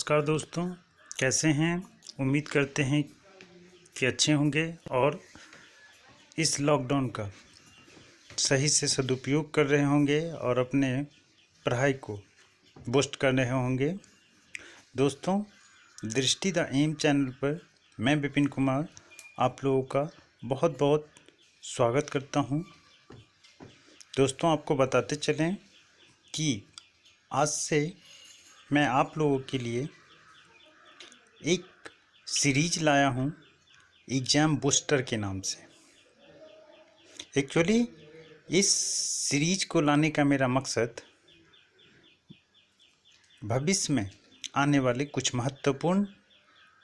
नमस्कार दोस्तों, कैसे हैं। उम्मीद करते हैं कि अच्छे होंगे और इस लॉकडाउन का सही से सदुपयोग कर रहे होंगे और अपने पढ़ाई को बूस्ट कर रहे होंगे। दोस्तों, दृष्टि द एम चैनल पर मैं विपिन कुमार आप लोगों का बहुत बहुत स्वागत करता हूं। दोस्तों, आपको बताते चलें कि आज से मैं आप लोगों के लिए एक सीरीज लाया हूं एग्ज़ाम बूस्टर के नाम से। एक्चुअली इस सीरीज को लाने का मेरा मकसद भविष्य में आने वाले कुछ महत्वपूर्ण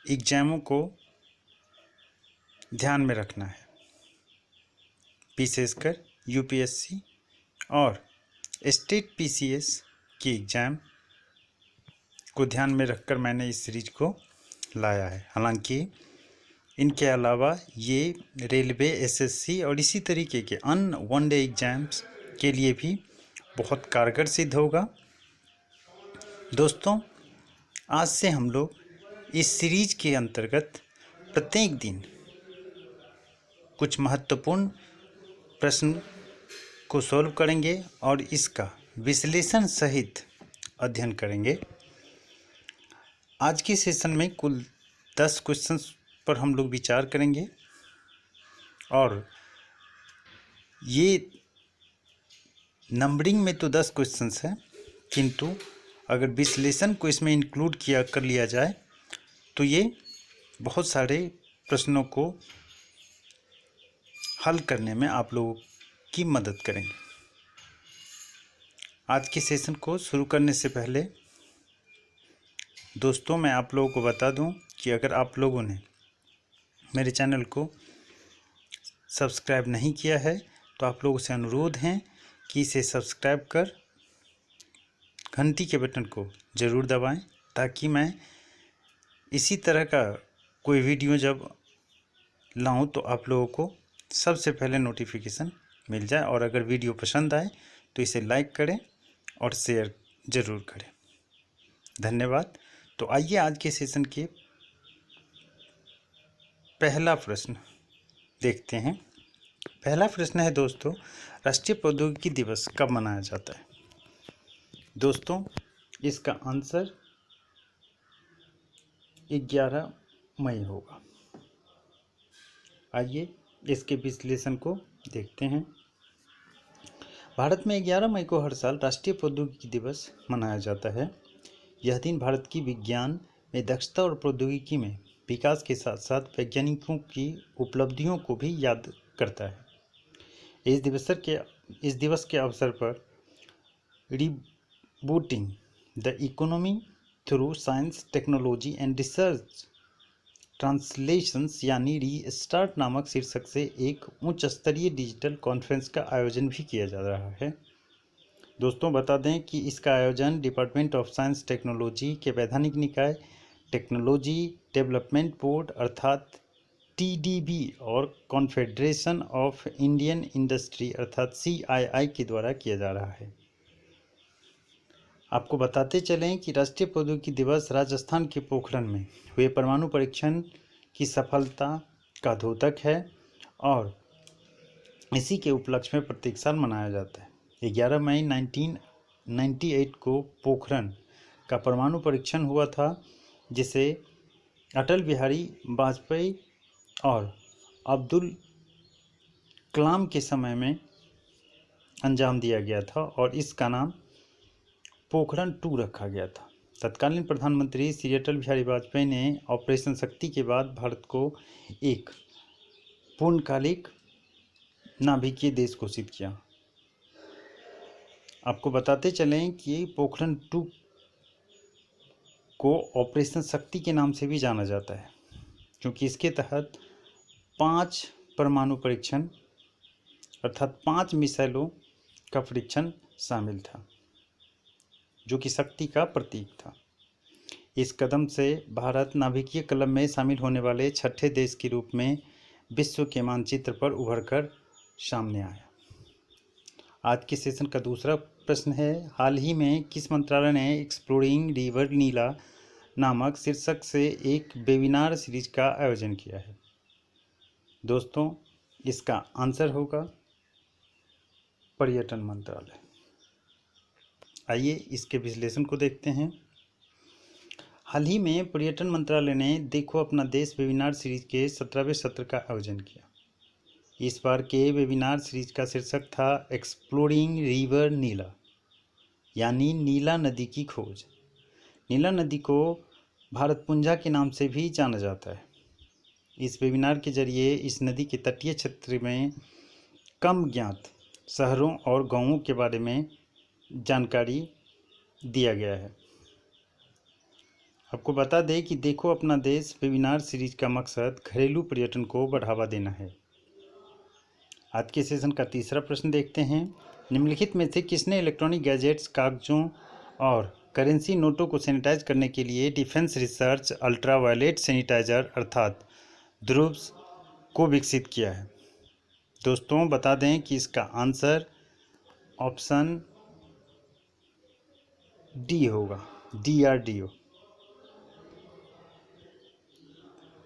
एग्ज़ामों को ध्यान में रखना है, विशेषकर यूपीएससी और स्टेट पीसीएस की एग्ज़ाम को ध्यान में रखकर मैंने इस सीरीज को लाया है। हालांकि इनके अलावा ये रेलवे, एसएससी और इसी तरीके के अन्य वनडे एग्ज़ाम्स के लिए भी बहुत कारगर सिद्ध होगा। दोस्तों, आज से हम लोग इस सीरीज के अंतर्गत प्रत्येक दिन कुछ महत्वपूर्ण प्रश्न को सॉल्व करेंगे और इसका विश्लेषण सहित अध्ययन करेंगे। आज के सेशन में कुल 10 क्वेश्चंस पर हम लोग विचार करेंगे और ये नंबरिंग में तो 10 क्वेश्चंस हैं, किंतु अगर विश्लेषण को इसमें इंक्लूड कर लिया जाए तो ये बहुत सारे प्रश्नों को हल करने में आप लोगों की मदद करेंगे। आज के सेशन को शुरू करने से पहले दोस्तों, मैं आप लोगों को बता दूं कि अगर आप लोगों ने मेरे चैनल को सब्सक्राइब नहीं किया है तो आप लोगों से अनुरोध है कि इसे सब्सक्राइब कर घंटी के बटन को ज़रूर दबाएं, ताकि मैं इसी तरह का कोई वीडियो जब लाऊं तो आप लोगों को सबसे पहले नोटिफिकेशन मिल जाए। और अगर वीडियो पसंद आए तो इसे लाइक करें और शेयर ज़रूर करें। धन्यवाद। तो आइए आज के सेशन के पहला प्रश्न देखते हैं। पहला प्रश्न है दोस्तों, राष्ट्रीय प्रौद्योगिकी दिवस कब मनाया जाता है। दोस्तों, इसका आंसर 11 मई होगा। आइए इसके विश्लेषण को देखते हैं। भारत में 11 मई को हर साल राष्ट्रीय प्रौद्योगिकी दिवस मनाया जाता है। यह दिन भारत की विज्ञान में दक्षता और प्रौद्योगिकी में विकास के साथ साथ वैज्ञानिकों की उपलब्धियों को भी याद करता है। इस दिवस के अवसर पर rebooting the economy through science, technology and research translations यानी रीस्टार्ट नामक शीर्षक से एक उच्च स्तरीय डिजिटल कॉन्फ्रेंस का आयोजन भी किया जा रहा है। दोस्तों, बता दें कि इसका आयोजन डिपार्टमेंट ऑफ साइंस टेक्नोलॉजी के वैधानिक निकाय टेक्नोलॉजी डेवलपमेंट बोर्ड अर्थात टीडीबी और कॉन्फेडरेशन ऑफ इंडियन इंडस्ट्री अर्थात सीआईआई के द्वारा किया जा रहा है। आपको बताते चलें कि राष्ट्रीय प्रौद्योगिकी दिवस राजस्थान के पोखरण में हुए परमाणु परीक्षण की सफलता का द्योतक है और इसी के उपलक्ष्य में प्रत्येक साल मनाया जाता है। 11 मई 1998 को पोखरण का परमाणु परीक्षण हुआ था, जिसे अटल बिहारी वाजपेयी और अब्दुल कलाम के समय में अंजाम दिया गया था और इसका नाम पोखरण 2 रखा गया था। तत्कालीन प्रधानमंत्री श्री अटल बिहारी वाजपेयी ने ऑपरेशन शक्ति के बाद भारत को एक पूर्णकालिक नाभिकीय देश घोषित किया। आपको बताते चलें कि पोखरण 2 को ऑपरेशन शक्ति के नाम से भी जाना जाता है, क्योंकि इसके तहत 5 परमाणु परीक्षण अर्थात 5 मिसाइलों का परीक्षण शामिल था, जो कि शक्ति का प्रतीक था। इस कदम से भारत नाभिकीय क्लब में शामिल होने वाले छठे देश के रूप में विश्व के मानचित्र पर उभरकर सामने आया। आज के सेशन का दूसरा प्रश्न है, हाल ही में किस मंत्रालय ने एक्सप्लोरिंग रिवर नीला नामक शीर्षक से एक वेबिनार सीरीज का आयोजन किया है। दोस्तों, इसका आंसर होगा पर्यटन मंत्रालय। आइए इसके विश्लेषण को देखते हैं। हाल ही में पर्यटन मंत्रालय ने देखो अपना देश वेबिनार सीरीज के 17वें सत्र का आयोजन किया। इस बार के वेबिनार सीरीज का शीर्षक था एक्सप्लोरिंग रिवर नीला, यानी नीला नदी की खोज। नीला नदी को भारतपुंजा के नाम से भी जाना जाता है। इस वेबिनार के जरिए इस नदी के तटीय क्षेत्र में कम ज्ञात शहरों और गांवों के बारे में जानकारी दिया गया है। आपको बता दें कि देखो अपना देश वेबिनार सीरीज का मकसद घरेलू पर्यटन को बढ़ावा देना है। आज के सेशन का तीसरा प्रश्न देखते हैं। निम्नलिखित में से किसने इलेक्ट्रॉनिक गैजेट्स, कागजों और करेंसी नोटों को सैनिटाइज करने के लिए डिफेंस रिसर्च अल्ट्रावायलेट सैनिटाइजर अर्थात ध्रुव्स को विकसित किया है? दोस्तों, बता दें कि इसका आंसर ऑप्शन डी होगा, DRDO।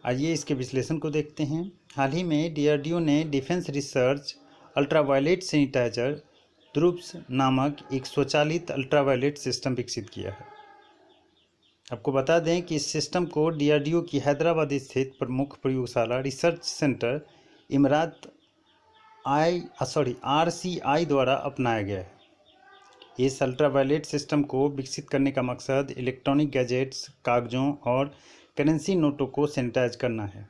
आइए इसके विश्लेषण को देखते हैं। हाल ही में DRDO ने डिफेंस रिसर्च अल्ट्रावायलेट सैनिटाइजर ध्रुव्स नामक एक स्वचालित अल्ट्रावायलेट सिस्टम विकसित किया है। आपको बता दें कि इस सिस्टम को DRDO की हैदराबाद स्थित प्रमुख प्रयोगशाला रिसर्च सेंटर इमरात RCI द्वारा अपनाया गया है। इस अल्ट्रावायलेट सिस्टम को विकसित करने का मकसद इलेक्ट्रॉनिक गैजेट्स, कागजों और करेंसी नोटों को सैनिटाइज करना है।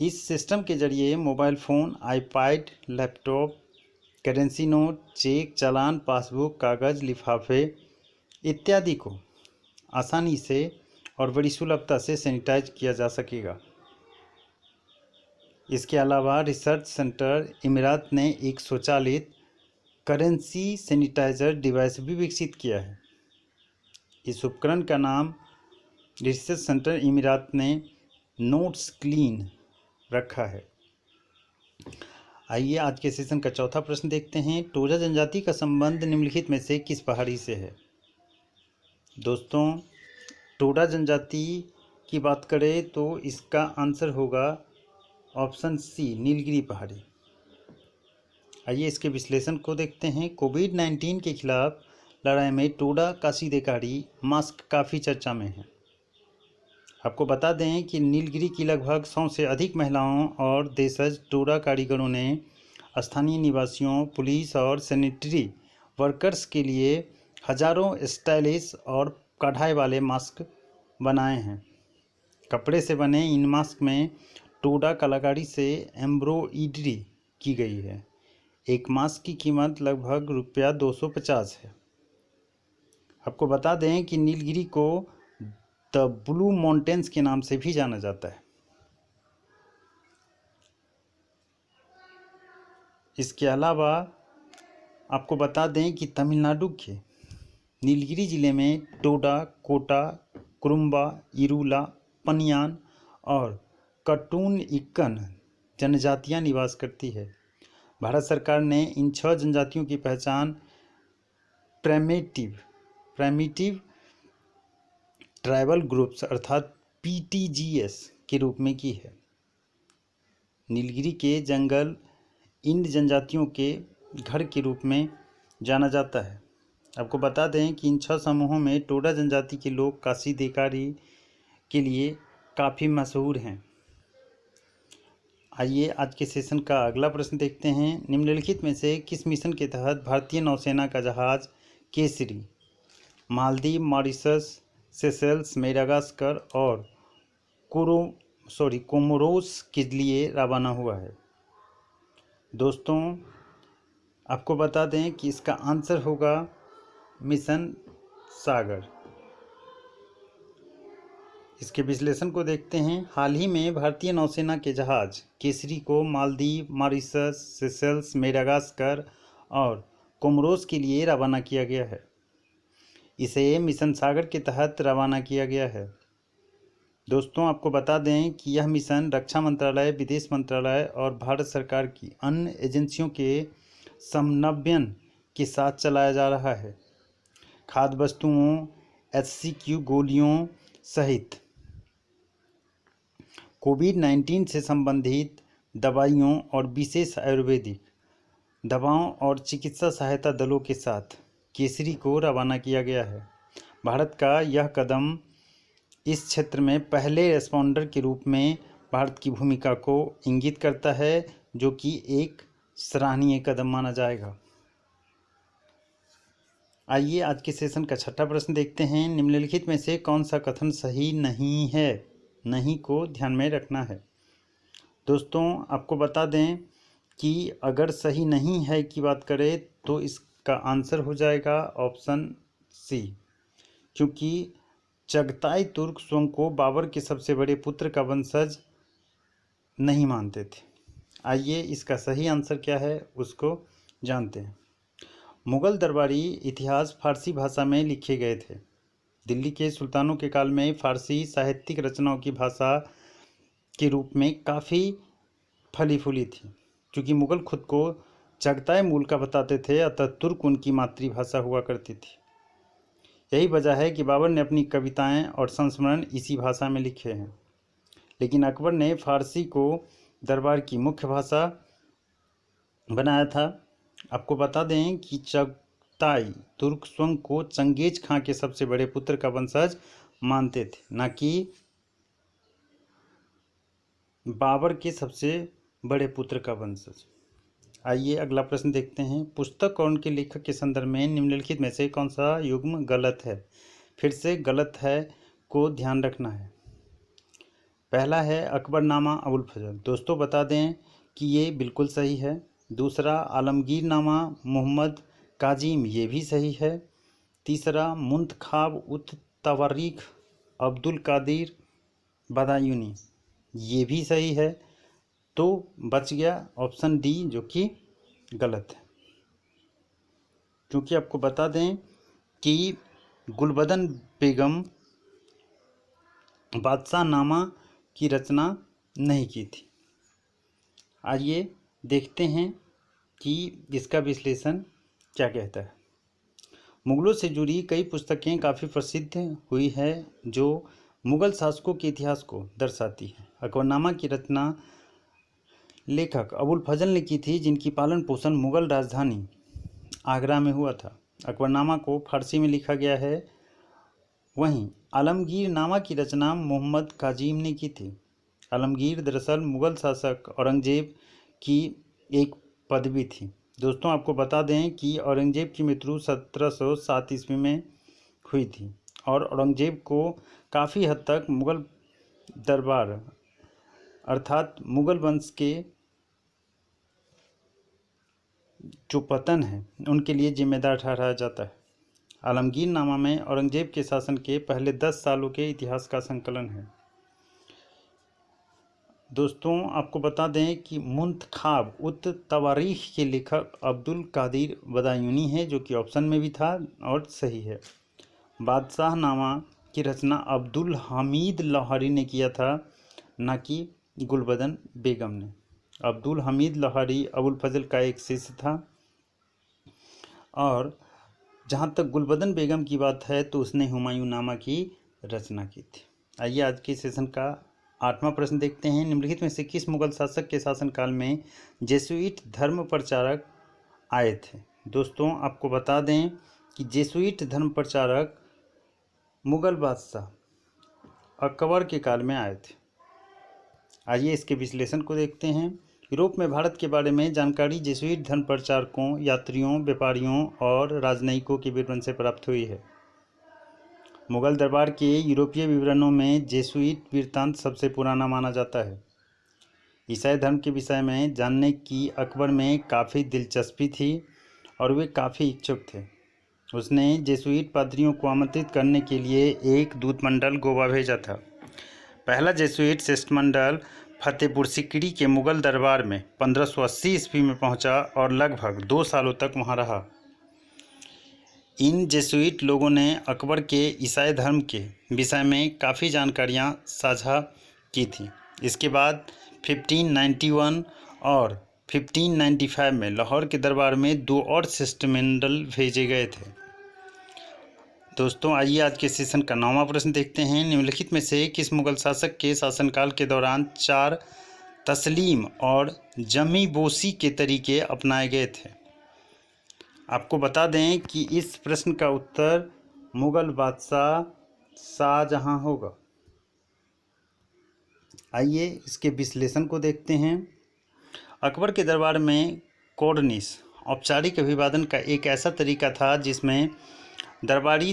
इस सिस्टम के जरिए mobile phone, iPad, laptop, currency note, cheque, चालान, पासबुक, कागज़, लिफाफे इत्यादि को आसानी से और बड़ी सुलभता से सैनिटाइज किया जा सकेगा। इसके अलावा रिसर्च सेंटर इमरात ने एक स्वचालित करेंसी सैनिटाइजर डिवाइस भी विकसित किया है। इस उपकरण का नाम रिसर्च सेंटर इमरात ने नोट्स क्लीन रखा है। आइए आज के सेशन का चौथा प्रश्न देखते हैं। टोडा जनजाति का संबंध निम्नलिखित में से किस पहाड़ी से है? दोस्तों, टोडा जनजाति की बात करें तो इसका आंसर होगा ऑप्शन सी, नीलगिरी पहाड़ी। आइए इसके विश्लेषण को देखते हैं। कोविड-19 के खिलाफ लड़ाई में टोडा कासीदेकारी मास्क काफ़ी चर्चा में है। आपको बता दें कि नीलगिरी की लगभग 100 से अधिक महिलाओं और देशज टोडा कारीगरों ने स्थानीय निवासियों, पुलिस और सैनिटरी वर्कर्स के लिए हजारों स्टाइलिश और कढ़ाई वाले मास्क बनाए हैं। कपड़े से बने इन मास्क में टोडा कलाकारी से एम्ब्रॉयडरी की गई है। एक मास्क की कीमत लगभग रुपया 250 है। आपको बता दें कि नीलगिरी को द ब्लू माउंटेन्स के नाम से भी जाना जाता है। इसके अलावा आपको बता दें कि तमिलनाडु के नीलगिरी जिले में टोडा, कोटा, कुरुम्बा, इरूला, पनियान और कटून इक्कन जनजातियां निवास करती है। भारत सरकार ने इन 6 जनजातियों की पहचान प्राइमिटिव ट्राइबल ग्रुप्स अर्थात PTGS के रूप में की है। नीलगिरी के जंगल इंड जनजातियों के घर के रूप में जाना जाता है। आपको बता दें कि इन 6 समूहों में टोडा जनजाति के लोग कासीदेकारी के लिए काफ़ी मशहूर हैं। आइए आज के सेशन का अगला प्रश्न देखते हैं। निम्नलिखित में से किस मिशन के तहत भारतीय नौसेना का जहाज Kesari Maldives, Mauritius, Seychelles, Madagascar और कोमोरोस के लिए रवाना हुआ है? दोस्तों, आपको बता दें कि इसका आंसर होगा मिशन सागर। इसके विश्लेषण को देखते हैं। हाल ही में भारतीय नौसेना के जहाज केसरी को मालदीव, मॉरिशस, सेशेल्स, मेडागास्कर और कोमोरोस के लिए रवाना किया गया है। इसे मिशन सागर के तहत रवाना किया गया है। दोस्तों, आपको बता दें कि यह मिशन रक्षा मंत्रालय, विदेश मंत्रालय और भारत सरकार की अन्य एजेंसियों के समन्वय के साथ चलाया जा रहा है। खाद्य वस्तुओं, HCQ गोलियों सहित कोविड-19 से संबंधित दवाइयों और विशेष आयुर्वेदिक दवाओं और चिकित्सा सहायता दलों के साथ केसरी को रवाना किया गया है। भारत का यह कदम इस क्षेत्र में पहले रेस्पॉन्डर के रूप में भारत की भूमिका को इंगित करता है, जो कि एक सराहनीय कदम माना जाएगा। आइए आज के सेशन का छठा प्रश्न देखते हैं। निम्नलिखित में से कौन सा कथन सही नहीं है? नहीं को ध्यान में रखना है। दोस्तों आपको बता दें कि अगर सही नहीं है की बात करें तो इसका आंसर हो जाएगा ऑप्शन सी, क्योंकि चगताई तुर्क स्वयं को बाबर के सबसे बड़े पुत्र का वंशज नहीं मानते थे। आइए इसका सही आंसर क्या है उसको जानते हैं। मुगल दरबारी इतिहास फारसी भाषा में लिखे गए थे। दिल्ली के सुल्तानों के काल में फारसी साहित्यिक रचनाओं की भाषा के रूप में काफ़ी फली फूली थी। क्योंकि मुगल खुद को चगताई मूल का बताते थे, अतः तुर्क उनकी मातृभाषा हुआ करती थी। यही वजह है कि बाबर ने अपनी कविताएं और संस्मरण इसी भाषा में लिखे हैं। लेकिन अकबर ने फारसी को दरबार की मुख्य भाषा बनाया था। आपको बता दें कि चगताई तुर्क स्वयं को चंगेज खां के सबसे बड़े पुत्र का वंशज मानते थे, न कि बाबर के सबसे बड़े पुत्र का वंशज। आइए अगला प्रश्न देखते हैं। पुस्तक और उनके लेखक के संदर्भ में निम्नलिखित में से कौन सा युग्म गलत है? फिर से गलत है को ध्यान रखना है। पहला है अकबरनामा अबुल फजल। दोस्तों बता दें कि ये बिल्कुल सही है। दूसरा आलमगीरनामा मोहम्मद काजिम, ये भी सही है। तीसरा मुंतखाब उत तवारीख अब्दुल कादिर बदायूनी, ये भी सही है। तो बच गया ऑप्शन डी जो कि गलत है। क्योंकि आपको बता दें कि गुलबदन बेगम बादशाह नामा की रचना नहीं की थी। आइए देखते हैं कि इसका विश्लेषण क्या कहता है। मुगलों से जुड़ी कई पुस्तकें काफ़ी प्रसिद्ध हुई है जो मुगल शासकों के इतिहास को दर्शाती है। अकबरनामा की रचना लेखक अबुल फजल ने की थी, जिनकी पालन पोषण मुगल राजधानी आगरा में हुआ था। अकबरनामा को फारसी में लिखा गया है। वहीं आलमगीरनामा की रचना मोहम्मद काजिम ने की थी। आलमगीर दरअसल मुगल शासक औरंगजेब की एक पदवी थी। दोस्तों आपको बता दें कि औरंगजेब की मृत्यु 1707 ईस्वी में हुई थी और औरंगजेब को काफ़ी हद तक मुगल दरबार अर्थात मुगल वंश के जो पतन है उनके लिए जिम्मेदार ठहराया जाता है। आलमगीरनामा में औरंगजेब के शासन के पहले 10 सालों के इतिहास का संकलन है। दोस्तों आपको बता दें कि मुंतखाब उत तवारीख के लेखक अब्दुल कादिर बदायूनी है, जो कि ऑप्शन में भी था और सही है। बादशाहनामा की रचना अब्दुल हमीद लाहौरी ने किया था, न कि गुलबदन बेगम ने। अब्दुल हमीद लाहौरी अबुल फजल का एक शिष्य था। और जहाँ तक गुलबदन बेगम की बात है तो उसने हुमायूं नामा की रचना की थी। आइए आज के सेशन का 8वां प्रश्न देखते हैं। निम्नलिखित में से किस मुगल शासक के शासनकाल में जेसुइट धर्म प्रचारक आए थे? दोस्तों आपको बता दें कि जेसुइट धर्म प्रचारक मुगल बादशाह अकबर के काल में आए थे। आइए इसके विश्लेषण को देखते हैं। यूरोप में भारत के बारे में जानकारी जेसुइट धर्म प्रचारकों, यात्रियों, व्यापारियों और राजनयिकों के विवरण से प्राप्त हुई है। मुगल दरबार के यूरोपीय विवरणों में जेसुइट वृत्तांत सबसे पुराना माना जाता है। ईसाई धर्म के विषय में जानने की अकबर में काफ़ी दिलचस्पी थी और वे काफ़ी इच्छुक थे। उसने जेसुइट पादरियों को आमंत्रित करने के लिए एक दूतमंडल गोवा भेजा था। पहला जेसुइट शिष्टमंडल फतेहपुर सीकरी के मुगल दरबार में 1580 ईस्वी में पहुंचा और लगभग 2 सालों तक वहां रहा। इन जेसुइट लोगों ने अकबर के ईसाई धर्म के विषय में काफ़ी जानकारियां साझा की थी। इसके बाद 1591 और 1595 में लाहौर के दरबार में 2 और शिष्टमंडल भेजे गए थे। दोस्तों आइए आज के सेशन का 9वां प्रश्न देखते हैं। निम्नलिखित में से किस मुगल शासक के शासनकाल के दौरान 4 तस्लीम और जमी बोसी के तरीके अपनाए गए थे? आपको बता दें कि इस प्रश्न का उत्तर मुगल बादशाह शाहजहां होगा। आइए इसके विश्लेषण को देखते हैं। अकबर के दरबार में कोर्निश औपचारिक अभिवादन का एक ऐसा तरीका था जिसमें दरबारी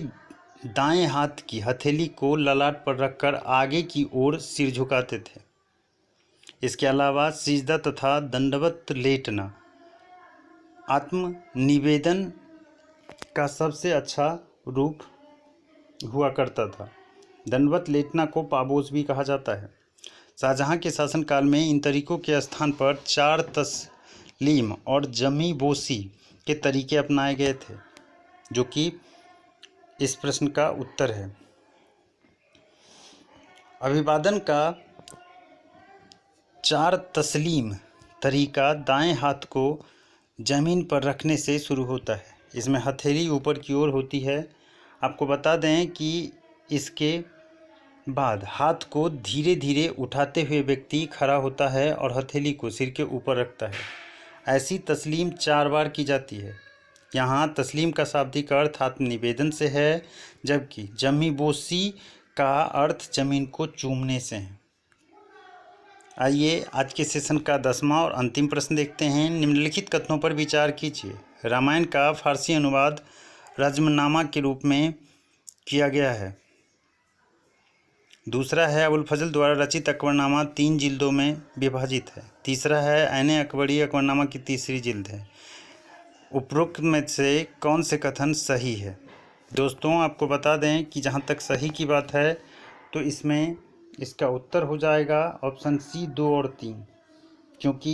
दाएं हाथ की हथेली को ललाट पर रखकर आगे की ओर सिर झुकाते थे। इसके अलावा सिजदा तथा दंडवत लेटना आत्मनिवेदन का सबसे अच्छा रूप हुआ करता था। दंडवत लेटना को पाबोस भी कहा जाता है। शाहजहां के शासनकाल में इन तरीकों के स्थान पर 4 तस्लीम और जमी बोसी के तरीके अपनाए गए थे, जो कि इस प्रश्न का उत्तर है। अभिवादन का 4 तस्लीम तरीका दाएं हाथ को जमीन पर रखने से शुरू होता है। इसमें हथेली ऊपर की ओर होती है। आपको बता दें कि इसके बाद हाथ को धीरे धीरे उठाते हुए व्यक्ति खड़ा होता है और हथेली को सिर के ऊपर रखता है। ऐसी तस्लीम 4 बार की जाती है। यहाँ तस्लीम का शाब्दिक अर्थ आत्मनिवेदन से है, जबकि जमी बोसी का अर्थ जमीन को चूमने से है। आइए आज के सेशन का 10वां और अंतिम प्रश्न देखते हैं। निम्नलिखित कथनों पर विचार कीजिए। रामायण का फारसी अनुवाद रज़्मनामा के रूप में किया गया है। दूसरा है अबुल फजल द्वारा रचित अकबरनामा 3 जिल्दों में विभाजित है। तीसरा है ऐने अकबरी अकबरनामा की तीसरी जिल्द है। उपरोक्त में से कौन से कथन सही है? दोस्तों आपको बता दें कि जहाँ तक सही की बात है तो इसमें इसका उत्तर हो जाएगा ऑप्शन सी 2 और 3, क्योंकि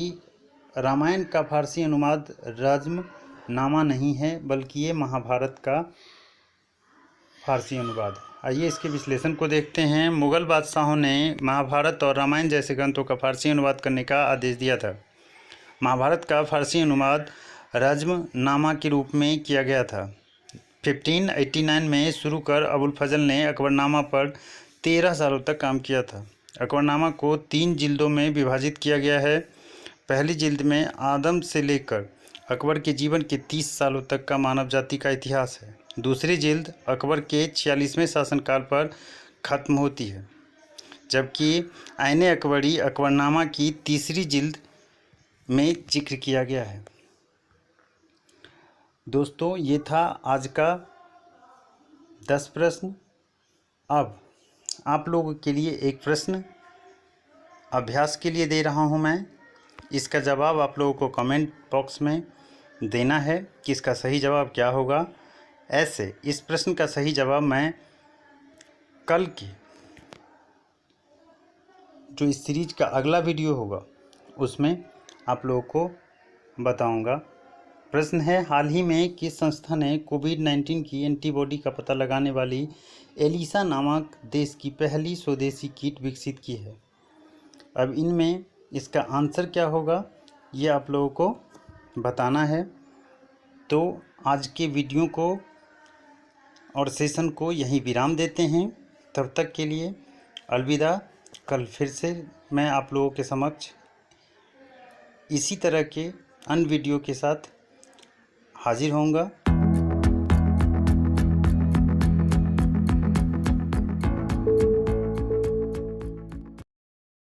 रामायण का फारसी अनुवाद रज़्मनामा नहीं है बल्कि ये महाभारत का फारसी अनुवाद है। आइए इसके विश्लेषण को देखते हैं। मुगल बादशाहों ने महाभारत और रामायण जैसे ग्रंथों का फारसी अनुवाद करने का आदेश दिया था। महाभारत का फारसी अनुवाद रज़्मनामा के रूप में किया गया था। 1589 में शुरू कर अबुल फजल ने अकबरनामा पर 13 सालों तक काम किया था। अकबरनामा को 3 जिल्दों में विभाजित किया गया है। पहली जिल्द में आदम से लेकर अकबर के जीवन के 30 सालों तक का मानव जाति का इतिहास है। दूसरी जिल्द अकबर के 46वें शासनकाल पर ख़त्म होती है, जबकि ऐने अकबरी अकबरनामा की तीसरी जिल्द में जिक्र किया गया है। दोस्तों ये था आज का 10 प्रश्न। अब आप लोगों के लिए एक प्रश्न अभ्यास के लिए दे रहा हूं मैं। इसका जवाब आप लोगों को कमेंट बॉक्स में देना है कि इसका सही जवाब क्या होगा। ऐसे इस प्रश्न का सही जवाब मैं कल की जो इस सीरीज का अगला वीडियो होगा उसमें आप लोगों को बताऊंगा। प्रश्न है, हाल ही में किस संस्था ने कोविड-19 की एंटीबॉडी का पता लगाने वाली एलिसा नामक देश की पहली स्वदेशी किट विकसित की है? अब इनमें इसका आंसर क्या होगा ये आप लोगों को बताना है। तो आज के वीडियो को और सेशन को यहीं विराम देते हैं। तब तक के लिए अलविदा। कल फिर से मैं आप लोगों के समक्ष इसी तरह के अन्य वीडियो के साथ हाजिर होऊंगा।